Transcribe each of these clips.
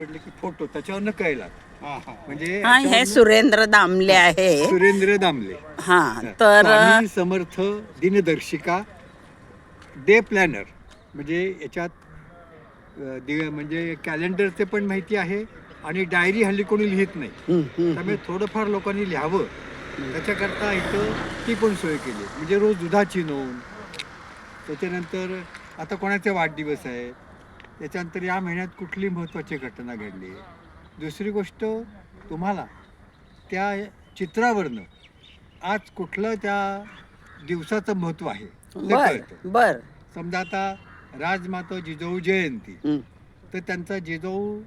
म्हटलं की फोटो त्याच्यावरनं कळला. म्हणजे हा, हे सुरेंद्र दामले आहे. सुरेंद्र दामले. हा, तर स्वामी समर्थ दिनदर्शिका डे प्लॅनर म्हणजे याच्यात म्हणजे कॅलेंडरचे पण माहिती आहे आणि डायरी हल्ली कोणी लिहित नाही, त्यामुळे थोडंफार लोकांनी लिहावं त्याच्याकरता इथं ती पण सोय केली. म्हणजे रोज दुधाची नोंद, त्याच्यानंतर आता कोणाचे वाढदिवस आहे, त्याच्यानंतर या महिन्यात कुठली महत्त्वाची घटना घडली. दुसरी गोष्ट, तुम्हाला त्या चित्रावरनं आज कुठलं त्या दिवसाचं महत्त्व आहे ते कळतं. बर समजा आता राजमाता जिजाऊ जयंती, तर त्यांचा जिजाऊ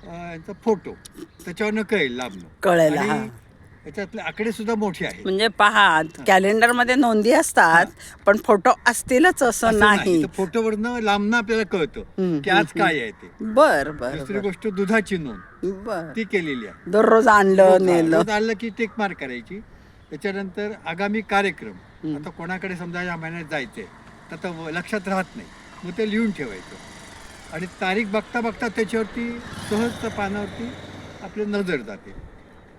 यांचा फोटो त्याच्यावरनं कळेल लांबनं. कळेल. आणि हा, याच्यातले आकडे सुद्धा मोठे आहेत. म्हणजे पहा, कॅलेंडर मध्ये नोंदी असतात पण फोटो असतीलच असं नाही. फोटोवरनं लांबनं आपल्याला कळतं की आज काय आहे ते. बर बर दुसरी गोष्ट, दुधाची नोंद बर ती केलेली आहे. दररोज आणलं नेलं. रोज आणलं की टेक मार्क करायची. त्याच्यानंतर आगामी कार्यक्रम, आता कोणाकडे समजा या महिन्यात जायचंय तर आता लक्षात राहत नाही, मग ते लिहून ठेवायचं आणि तारीख बघता बघता त्याच्यावरती सहज पानावरती आपली नजर जाते.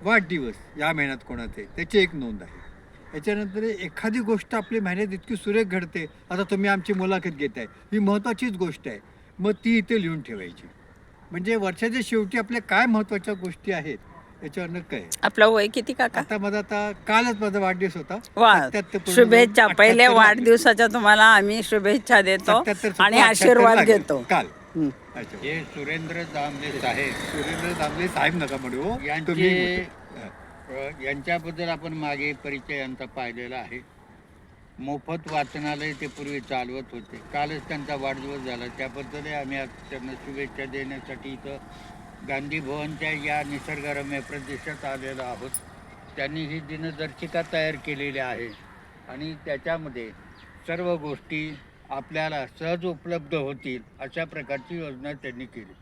वाढदिवस या महिन्यात कोणाचे त्याची एक नोंद आहे. याच्यानंतर एखादी गोष्ट आपली महिन्यात इतकी सुरेख घडते, आता तुम्ही आमची मुलाखत घेताय, ही महत्त्वाचीच गोष्ट आहे, मग ती इथे लिहून ठेवायची. म्हणजे वर्षाच्या शेवटी आपल्या काय महत्त्वाच्या गोष्टी आहेत याच्यावरनं काय. आपलं वय किती काका? आता कालच माझा वाढदिवस होता. वा, 77 पूर्ण शुभेच्छा. 78 पहिले लागले. वाढदिवसाच्या तुम्हाला आम्ही शुभेच्छा देतो 77 आणि 78 आशीर्वाद लागले. घेतो. काल हे सुरेंद्र दामले साहेब, सुरेंद्र दामले साहेब नका म्हणू, यांच्याबद्दल आपण मागे परिचय यांचा पाहिलेला आहे. मोफत वाचनालय ते पूर्वी चालवत होते. कालच त्यांचा वाढदिवस झाला, त्याबद्दलही आम्ही आज त्यांना शुभेच्छा देण्यासाठी इथं गांधी भवनच्या या निसर्गरम्य प्रदेशात आलेलो आहोत. त्यांनी ही दिनदर्शिका तयार केलेली आहे आणि त्याच्यामध्ये सर्व गोष्टी आपल्याला सहज उपलब्ध होतील अशा प्रकारची योजना त्यांनी केली.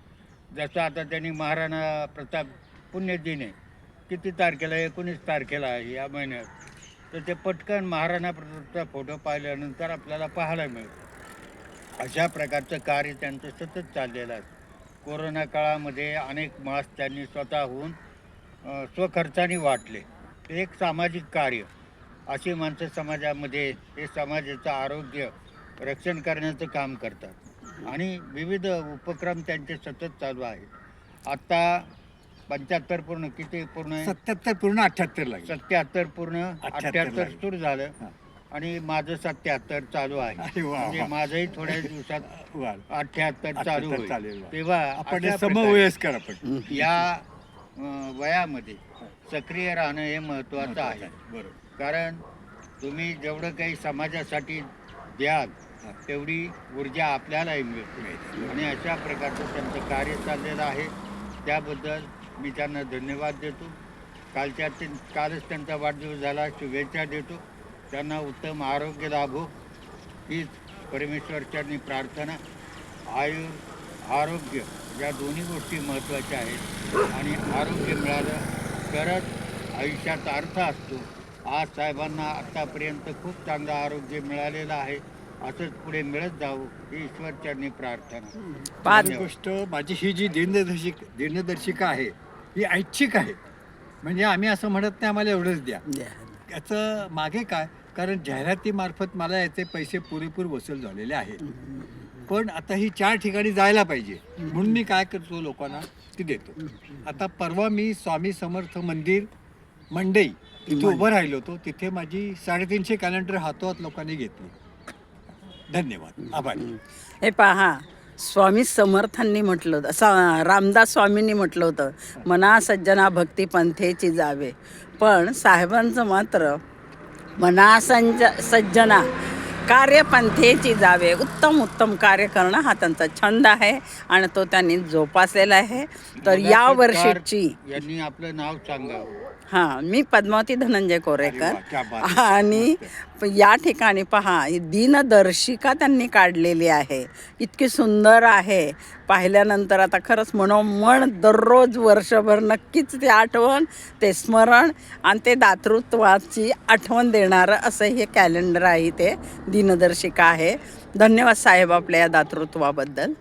जसं आता त्यांनी महाराणा प्रताप पुण्यदिन आहे, किती तारखेला, 19 तारखेला आहे या महिन्यात, तर ते पटकन महाराणा प्रतापचा फोटो पाहिल्यानंतर आपल्याला पाहायला मिळतं. अशा प्रकारचं कार्य त्यांचं सतत चाललेलं आहे. कोरोना काळामध्ये अनेक मास्क त्यांनी स्वतःहून स्वखर्चाने वाटले. एक सामाजिक कार्य, अशी माणसं समाजामध्ये हे समाजाचं आरोग्य रक्षण करण्याचं काम करतात आणि विविध उपक्रम त्यांचे सतत चालू आहेत. आत्ता 75 पूर्ण, किती पूर्ण, 77 पूर्ण 78 लागले. 77 पूर्ण 78 सुरू झालं आणि माझं 77 चालू आहे. म्हणजे माझंही थोड्या दिवसात 78 चालू होईल. तेव्हा आपण समवयस्कर आपण या वयामध्ये सक्रिय राहणं हे महत्त्वाचं आहे. बरोबर. कारण तुम्ही जेवढं काही समाजासाठी द्याल तेवढी ऊर्जा आपल्यालाही मिळते आणि अशा प्रकारचं त्यांचं कार्य चाललेलं आहे. त्याबद्दल मी त्यांना धन्यवाद देतो. कालच त्यांचा वाढदिवस झाला, शुभेच्छा देतो. त्यांना उत्तम आरोग्य लाभो हीच परमेश्वरच्यांनी प्रार्थना. आरोग्य या दोन्ही गोष्टी महत्त्वाच्या आहेत आणि आरोग्य मिळालं तरच आयुष्यात अर्थ असतो. आज साहेबांना आत्तापर्यंत खूप चांगलं आरोग्य मिळालेलं आहे, असंच पुढे मिळत जावं ही ईश्वरचरणी प्रार्थना. पहिली गोष्ट, माझी ही जी दिनदर्शिका आहे ही ऐच्छिक आहे. म्हणजे आम्ही असं म्हणत नाही आम्हाला एवढंच द्या. याचं मागे काय, कारण जाहिरातीमार्फत मला याचे पैसे पुरेपूर वसूल झालेले आहेत. पण आता ही 4 ठिकाणी जायला पाहिजे म्हणून मी काय करतो, लोकांना ती देतो. आता परवा मी स्वामी समर्थ मंदिर मंडई तिथे उभं राहिलो होतो, तिथे माझी 350 कॅलेंडर हातोहात लोकांनी घेतली. धन्यवाद, आभार. हे पहा, स्वामी समर्थांनी म्हटलं होतं, रामदास स्वामींनी म्हटलं होतं, मना सज्जना भक्ती पंथेची जावे. पण साहेबांचं मात्र मना सज्जना कार्यपंथेची जावे. उत्तम कार्य करणं हा त्यांचा छंद आहे आणि तो त्यांनी जोपासलेला आहे. तर या वर्षीची यांनी आपलं नाव सांगावं. हां, मी पद्मावती धनंजय कोरेकर आणि या ठिकाणी पहा, दिनदर्शिका त्यांनी काढलेली आहे. इतकी सुंदर आहे, पाहिल्यानंतर आता खरंच मनोमन दररोज वर्षभर नक्कीच ते आठवण, ते स्मरण आणि ते दातृत्वाची आठवण देणारं असं हे कॅलेंडर आहे, ते दिनदर्शिका आहे. धन्यवाद साहेब आपल्या या दातृत्वाबद्दल.